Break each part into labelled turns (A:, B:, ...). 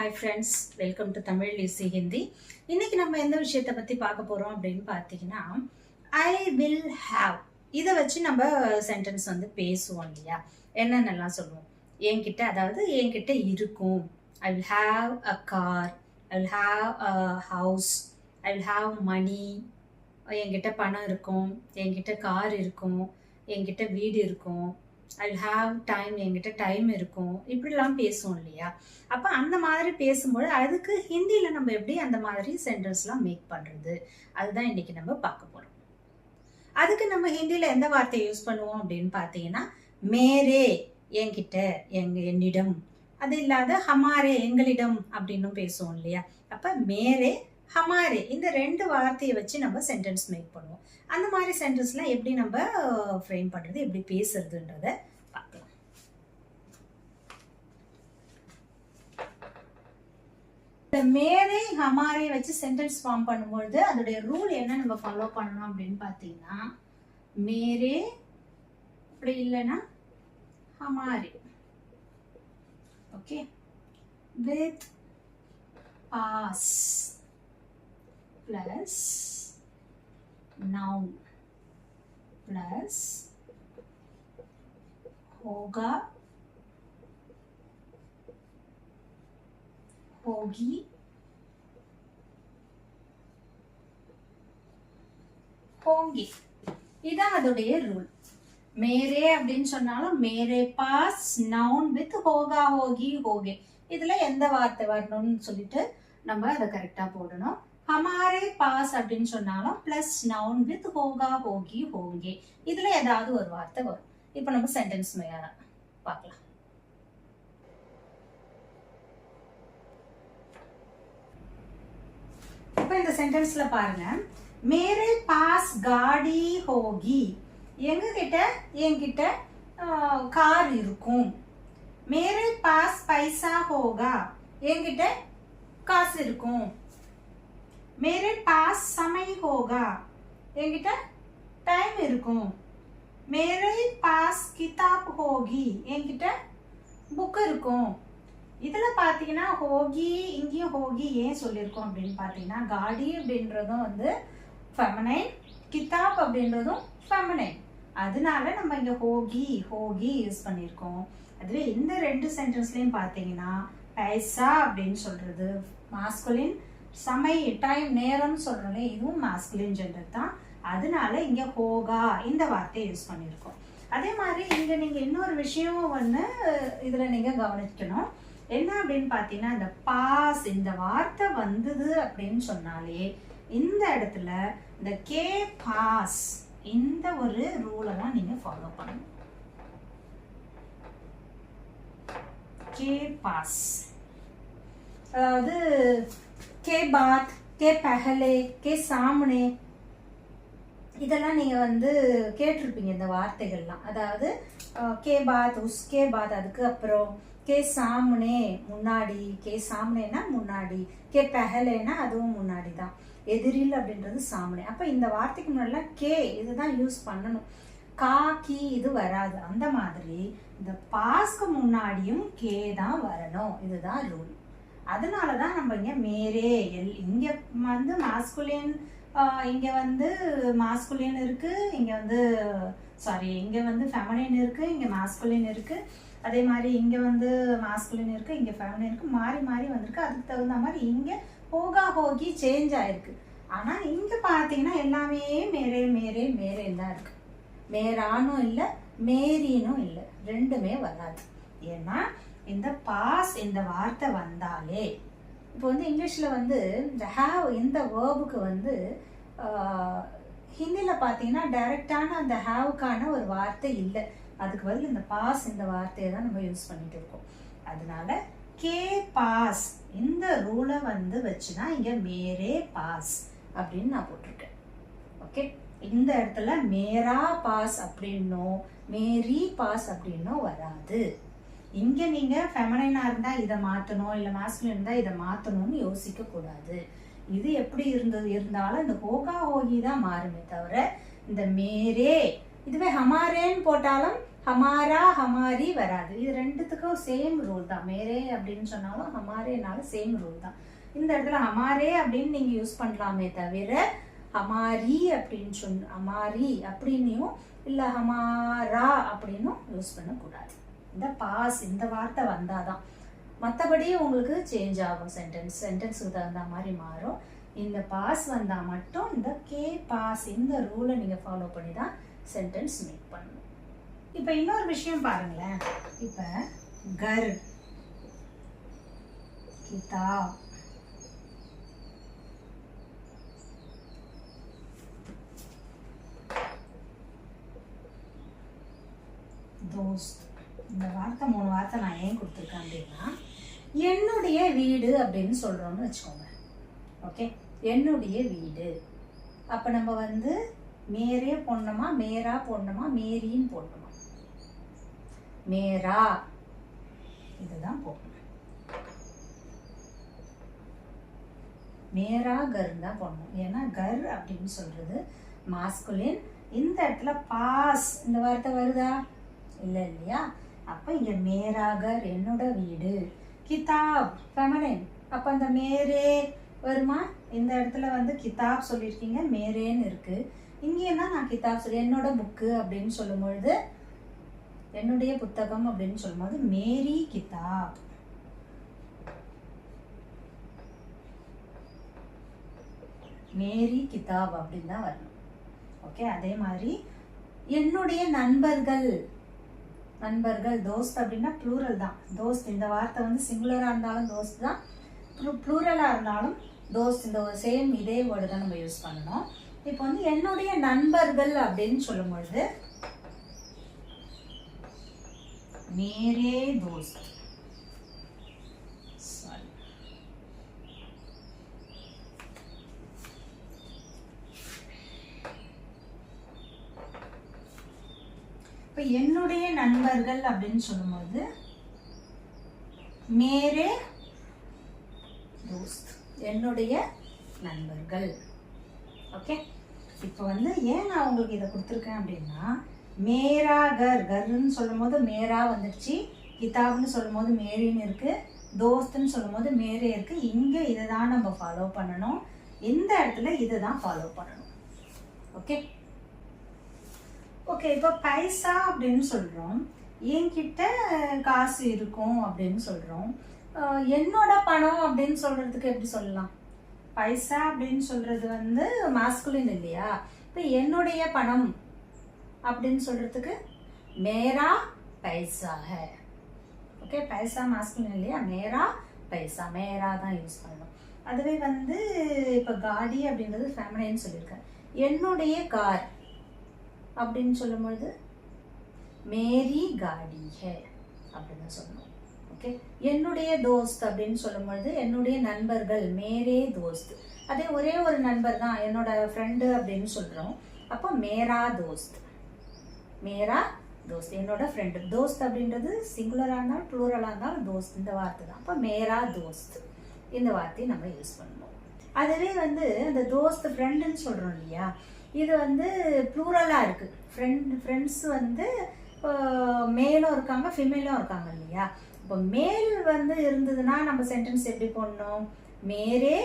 A: Hi friends, welcome to Tamil easy Hindi. இன்னைக்கு நம்ம எந்த விஷயத்தை பற்றி பார்க்க போகிறோம் அப்படின்னு பார்த்தீங்கன்னா, ஐ வில் ஹாவ் இதை வச்சு நம்ம சென்டென்ஸ் வந்து பேசுவோம் இல்லையா? என்னென்னலாம் சொல்லுவோம்? என்கிட்ட, அதாவது என்கிட்ட இருக்கும். I will have a car, I will have a house, I will have money. என்கிட்ட பணம் இருக்கும், என்கிட்ட கார் இருக்கும், என்கிட்ட வீடு இருக்கும். ஐ வில் ஹாவ் டைம், என்கிட்ட டைம் இருக்கும். இப்படிலாம் பேசுவோம் இல்லையா? அப்போ அந்த மாதிரி பேசும்போது அதுக்கு ஹிந்தியில் நம்ம எப்படி அந்த மாதிரி சென்டென்ஸ்லாம் மேக் பண்ணுறது, அதுதான் இன்னைக்கு நம்ம பார்க்க போகிறோம். அதுக்கு நம்ம ஹிந்தியில் எந்த வார்த்தையை யூஸ் பண்ணுவோம் அப்படின்னு பார்த்தீங்கன்னா, மேரே என்கிட்ட, என்னிடம். அது இல்லாத ஹமாரே எங்களிடம் அப்படின்னும் பேசுவோம் இல்லையா? அப்போ மேரே ஹமாரே இந்த ரெண்டு வார்த்தையை வச்சு நம்ம சென்டென்ஸ் மேக் பண்ணுவோம். அந்த மாதிரி சென்டென்ஸ்லாம் எப்படி நம்ம ஃப்ரேம் பண்ணுறது, எப்படி பேசுறதுன்றத பார்க்கலாம். இந்த மேரே ஹமாரே வச்சு சென்டென்ஸ் ஃபார்ம் பண்ணும்போது அதோடைய ரூல் என்ன நம்ம ஃபாலோ பண்ணணும் அப்படின்னு பார்த்தீங்கன்னா, மேரே அப்படி இல்லைன்னா ஹமாரே. ஓகே, வித் பாஸ் plus noun plus होगा, होगी, होंगे. இதான் அதோடைய ரூல். மேரே அப்படின்னு சொன்னாலும் மேரே பாஸ் நவுன் வித் ஹோகா, ஹோகி, ஹோகே. இதுல எந்த வார்த்தை வரணும்னு சொல்லிட்டு நம்ம அதை கரெக்டா போடணும். ஹமாரே பாஸ் அப்படின்னு சொன்னாலும் பிளஸ் நவுன் வித் ஹோகா, ஹோகி, ஹோங்கே. இதுல ஏதாவது ஒரு வார்த்தை வரும். இப்போ நம்ம சென்டென்ஸ் பார்க்கலாம். இப்போ இந்த சென்டென்ஸ்ல பாருங்க, மேரே பாஸ் காடி ஹோகி. என்கிட்ட கார் இருக்கும். மேரே பாஸ் பைசா ஹோகா. என்கிட்ட காசு இருக்கும். मेरे पास समय होगा. என்கிட்ட டைம் இருக்கும். मेरे पास किताब होगी. என்கிட்ட புக் இருக்கும். இதுல பாத்தீங்கன்னா ஹோகி, இங்கேயும் ஹோகி ஏன் சொல்லியிருக்கோம் அப்படின்னு பாத்தீங்கன்னா, காடி அப்படின்றதும் வந்து ஃபெமினைன், கிதாப் அப்படின்றதும் ஃபெமினைன். அதனால நம்ம இங்க ஹோகி, ஹோகி யூஸ் பண்ணியிருக்கோம். அதுவே இந்த ரெண்டு சென்டென்ஸ்லயும் பாத்தீங்கன்னா, பைசா அப்படின்னு சொல்றது மாஸ்குலின், சமை டைம் நேரம் சொல்றோம்ல, இதுவும் மாஸ்குலின் ஜெண்டர் தான். அதனால இங்க ஹோகா இந்த வார்த்தையை யூஸ் பண்ணியிருக்கோம். அதே மாதிரி இங்க நீங்க இன்னொரு விஷயம் வந்து இதுல நீங்க கவனிக்கணும். என்ன அப்படின்னு பாத்தீங்கன்னா, இந்த பாஸ் இந்த வார்த்தை வந்தது அப்படின்னு சொன்னாலே இந்த இடத்துல இந்த கே பாஸ் இந்த ஒரு ரூலை தான் நீங்க ஃபாலோ பண்ணணும். கே பாஸ், அதாவது के बाद, के पहले, के सामने, இதெல்லாம் நீங்க வந்து கேட்டிருப்பீங்க இந்த வார்த்தைகள்லாம். அதாவது கே பாத், உஸ்கே பாத் அதுக்கு அப்புறம், கே சாம்னே முன்னாடி, கே சாம்னேனா முன்னாடி, கே பெஹலேனா அதுவும் முன்னாடி தான். எதிரில் அப்படின்றது சாம்னே. அப்ப இந்த வார்த்தைக்கு முன்னாடிலாம் கே இதுதான் யூஸ் பண்ணணும். கா கி இது வராது. அந்த மாதிரி இந்த பாஸ்க்கு முன்னாடியும் கே தான் வரணும். இதுதான் ரூல். அதனாலதான் நம்ம இங்க மேரே, இங்க வந்து மாஸ்குலின், இங்க வந்து மாஸ்குலின் இருக்கு, இங்க வந்து இங்க வந்து ஃபெமினின் இருக்கு, இங்க மாஸ்குலின் இருக்கு. அதே மாதிரி இங்க வந்து மாஸ்குலின் இருக்கு, இங்க ஃபெமினின் இருக்கு. மாறி மாறி வந்திருக்கு. அதுக்கு தகுந்த மாதிரி இங்க ஹோகா, ஹோகி சேஞ்ச் ஆயிருக்கு. ஆனா இங்க பாத்தீங்கன்னா எல்லாமே மேரே மேரே மேரேன்னு தான் இருக்கு. மேரானும் இல்லை, மேரினும் இல்லை, ரெண்டுமே வராது. ஏன்னா இந்த பாஸ் இந்த வார்த்தை வந்தாலே, இப்போ வந்து இங்கிலீஷ்ல வந்து இந்த ஹாவ் இந்த வேர்புக்கு வந்து ஹிந்தியில பாத்தீங்கன்னா டைரக்டான அந்த ஹாவுக்கான ஒரு வார்த்தை இல்லை. அதுக்கு பதில் இந்த பாஸ் இந்த வார்த்தையை தான் நம்ம யூஸ் பண்ணிட்டு இருக்கோம். அதனால கே பாஸ் இந்த ரூலை வந்து வச்சுதான் இங்க மேரே பாஸ் அப்படின்னு நான் போட்டிருக்கேன். ஓகே, இந்த இடத்துல மேரா பாஸ் அப்படின்னும் மேரி பாஸ் அப்படின்னும் வராது. இங்க நீங்க ஃபெமினைனா இருந்தா இதை மாத்தணும், இல்ல மாஸ்குலின் இருந்தா இதை மாத்தணும்னு யோசிக்க கூடாது. இது எப்படி இருந்தாலும் இந்த ஹோகா, ஹோகி தான் மாறுமே தவிர இந்த மேரே, இதுவே ஹமாரேன்னு போட்டாலும் ஹமாரா ஹமாரி வராது. இது ரெண்டுத்துக்கும் சேம் ரூல் தான். மேரே அப்படின்னு சொன்னாலும் ஹமாரேனாலும் சேம் ரூல் தான். இந்த இடத்துல ஹமாரே அப்படின்னு நீங்க யூஸ் பண்ணலாமே தவிர ஹமாரி அப்படின்னு ஹமாரி அப்படின்னும் இல்ல ஹமாரா அப்படின்னும் யூஸ் பண்ணக்கூடாது. இந்த பாஸ் இந்த வார்த்தை வந்தாதான். மற்றபடி உங்களுக்கு சேஞ்ச் ஆகும். சென்டென்ஸுக்கு தகுந்த மாதிரி மாறும். இந்த பாஸ் வந்தா மட்டும் இந்த கே பாஸ் இந்த ரூலை நீங்க ஃபாலோ பண்ணி தான் சென்டென்ஸ் மேக் பண்ணணும். இப்ப இன்னொரு விஷயம் பாருங்களேன். இப்ப கர், கிதாப், தோஸ்த், இந்த வார்த்தை 3 வார்த்தை நான் ஏன் கொடுத்துருக்கேன் அப்படின்னா, என்னுடைய வீடு அப்படின்னு சொல்றோம்னு வச்சுக்கோங்க. ஓகே, என்னுடைய வீடு. அப்ப நம்ம வந்து மேரே போடணுமா, மேரா போடணுமா, மேரின்னு போடணுமா? மேரா இதுதான் போடணும். மேரா கர் தான் போடணும். ஏன்னா கர் அப்படின்னு சொல்றது மாஸ்குலின். இந்த இடத்துல பாஸ் இந்த வார்த்தை வருதா? இல்லை இல்லையா? அப்ப இங்க மேரா கர் என்னோட வீடு. கிதாப் ஃபெமினின். அப்ப அந்த மேரே வருமா? இந்த இடத்துல வந்து கிதாப் சொல்லியிருக்கீங்க, மேரேன்னு இருக்கு. இங்கேன்னா நான் கிதாப் சொல்லி என்னோட புக்கு அப்படின்னு சொல்லும் பொழுது, என்னுடைய புத்தகம் அப்படின்னு சொல்லும் போது மேரி கிதாப். மேரி கிதாப் அப்படின்னு தான் வரணும். ஓகே, அதே மாதிரி என்னுடைய நண்பர்கள். நண்பர்கள் தோஸ்த் அப்படின்னா ப்ளூரல் தான். தோஸ்த் இந்த வார்த்தை வந்து சிங்குலரா இருந்தாலும் தோஸ்த் தான், ப்ளூரலா இருந்தாலும் தோஸ்த். இந்த சேம் இதே வேர்டு தான் நம்ம யூஸ் பண்ணணும். இப்போ வந்து என்னுடைய நண்பர்கள் அப்படின்னு சொல்லும் பொழுது மேரே தோஸ்த். இப்போ என்னுடைய நண்பர்கள் அப்படின்னு சொல்லும்போது மேரே தோஸ்த், என்னுடைய நண்பர்கள். ஓகே, இப்போ வந்து ஏன் நான் உங்களுக்கு இதை கொடுத்துருக்கேன் அப்படின்னா, மேரா கர், கர்ன்னு சொல்லும் போது மேரா வந்துடுச்சு, கிதாப்னு சொல்லும் போது மேரின்னு இருக்கு, தோஸ்துன்னு சொல்லும் போது மேரே இருக்கு. இங்க இதை தான் நம்ம ஃபாலோ பண்ணணும். இந்த இடத்துல இதை தான் ஃபாலோ பண்ணணும். Okay okay. இப்போ பைசா அப்படின்னு சொல்றோம். என்கிட்ட காசு இருக்கும் அப்படின்னு சொல்றோம். என்னோட பணம் அப்படின்னு சொல்றதுக்கு எப்படி சொல்லலாம்? பைசா அப்படின்னு சொல்றது வந்து மாஸ்குலின் இல்லையா? இப்போ என்னுடைய பணம் அப்படின்னு சொல்றதுக்கு மேரா பைசா ஹை. ஓகே, பைசா மாஸ்குலின் இல்லையா? மேரா பைசா, மேரா தான் யூஸ் பண்ணணும். அதுவே வந்து இப்போ காடி அப்படின்றது ஃபெமினின்னு சொல்லியிருக்கேன். என்னுடைய கார் அப்படின்னு சொல்லும்பொழுது மேரி காடி ஹை அப்படின்னு சொல்லணும். ஓகே, என்னுடைய தோஸ்த் அப்படின்னு சொல்லும்பொழுது என்னுடைய நண்பர்கள், மேரே தோஸ்த். அதே ஒரே ஒரு நண்பர் தான் என்னோட ஃப்ரெண்டு அப்படின்னு சொல்றோம். அப்போ மேரா தோஸ்த், மேரா தோஸ்த் என்னோட ஃப்ரெண்டு. தோஸ்த் அப்படின்றது சிங்குலரா இருந்தாலும் ப்ளூரலா இருந்தாலும் தோஸ்த் இந்த வார்த்தை தான். அப்போ மேரா தோஸ்த் இந்த வார்த்தையை நம்ம யூஸ் பண்ணணும். அதுவே வந்து இந்த தோஸ்த் ஃப்ரெண்டுன்னு சொல்றோம் இல்லையா? இது வந்து ப்ளூரலா இருக்கு. ஃப்ரெண்ட்ஸ் வந்து மேலும் இருக்காங்க, ஃபீமேலும் இருக்காங்க இல்லையா? இப்போ மேல் வந்து இருந்ததுன்னா நம்ம சென்டென்ஸ் எப்படி போடணும்? மேரே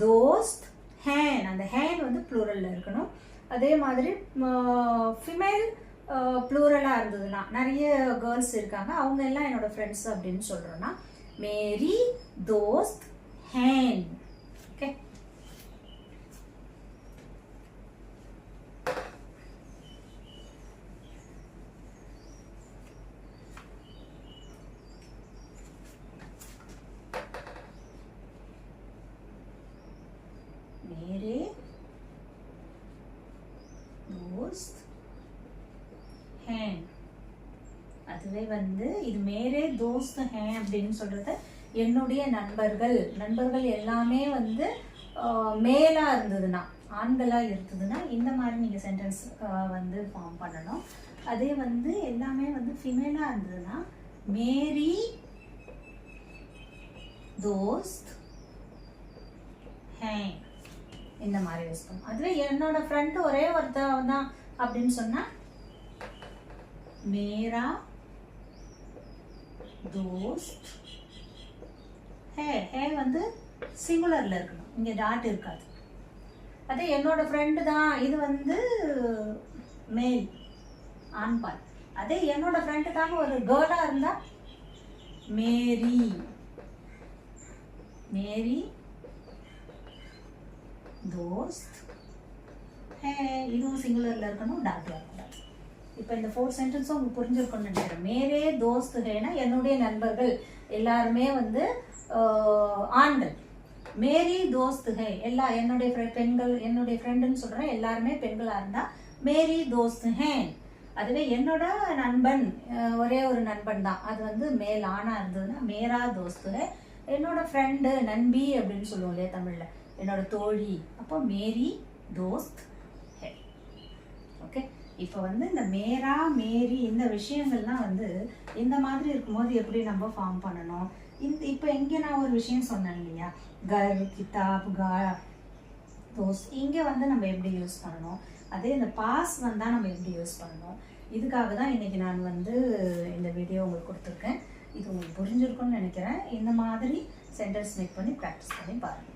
A: தோஸ்த் ஹேன். அந்த ஹேன் வந்து ப்ளூரல்ல இருக்கணும். அதே மாதிரி ஃபீமேல் ப்ளூரலா இருந்ததுன்னா, நிறைய கேர்ள்ஸ் இருக்காங்க, அவங்க எல்லாம் என்னோட ஃப்ரெண்ட்ஸ் அப்படின்னு சொல்றோம்னா மேரி தோஸ்த் ஹேன். ஓகே, மேரே தோஸ்த் ஹேன். அதுவே வந்து இது மேரே தோஸ்த் ஹேன் அப்படின்னு சொல்றது என்னுடைய நண்பர்கள். நண்பர்கள் எல்லாமே வந்து மேலா இருந்ததுன்னா, ஆண்களா இருந்ததுன்னா இந்த மாதிரி நீங்க சென்டென்ஸ் வந்து ஃபார்ம் பண்ணணும். அதே வந்து எல்லாமே வந்து ஃபீமேலா இருந்ததுன்னா மேரி தோஸ்த் ஹேன் இந்த மாதிரி யூஸ் பண்ணும். அதுவே என்னோட ஃப்ரெண்டு ஒரே ஒருத்தர் தான் அப்படின்னு சொன்னா मेरा दोस्त है है வந்து சிங்குலர்ல இருக்கணும், இங்க டாட் இருக்காது. அதே என்னோட ஃப்ரெண்டு தான், இது வந்து மேல் ஆண்பால். அதே என்னோட ஃப்ரெண்டுக்காக ஒரு கேர்ளா இருந்தா மேரி மேரி தோஸ்த் ஹே, இதுவும் சிங்குலர்ல இருக்கணும், டாட் இருக்கக்கூடாது. இப்போ இந்த 4 சென்டென்ஸும் உங்களுக்கு புரிஞ்சிருக்கும்னு நினைக்கிறேன். மேரே தோஸ்த் ஹேனா என்னுடைய நண்பர்கள் எல்லாருமே வந்து ஆண்கள். மேரி தோஸ்த் ஹே எல்லா என்னுடைய பெண்கள், என்னுடைய ஃப்ரெண்டுன்னு சொல்கிறேன், எல்லாருமே பெண்களாக இருந்தால் மேரி தோஸ்த் ஹேன். அதுவே என்னோட நண்பன், ஒரே ஒரு நண்பன் தான், அது வந்து மேல் ஆணாக இருந்ததுன்னா மேரா தோஸ்த் ஹே. என்னோட ஃப்ரெண்டு நண்பி அப்படின்னு சொல்லுவோம் இல்லையா தமிழில், என்னோட தோழி, அப்போ மேரி தோஸ்த் ஹே. ஓகே, இப்போ வந்து இந்த மேரா மேரி இந்த விஷயங்கள்லாம் வந்து இந்த மாதிரி இருக்கும்போது எப்படி நம்ம ஃபார்ம் பண்ணணும். இப்போ இங்கே நான் ஒரு விஷயம் சொன்னேன் இல்லையா, கர், கிதாப், கா, தோஸ்த், இங்கே வந்து நம்ம எப்படி யூஸ் பண்ணணும், அதே இந்த பாஸ் வந்தால் நம்ம எப்படி யூஸ் பண்ணணும். இதுக்காக தான் இன்றைக்கி நான் வந்து இந்த வீடியோ உங்களுக்கு கொடுத்துருக்கேன். இது உங்களுக்கு புரிஞ்சிருக்கும்னு நினைக்கிறேன். இந்த மாதிரி சென்டென்ஸ் மேக் பண்ணி ப்ராக்டிஸ் பண்ணி பாருங்கள்.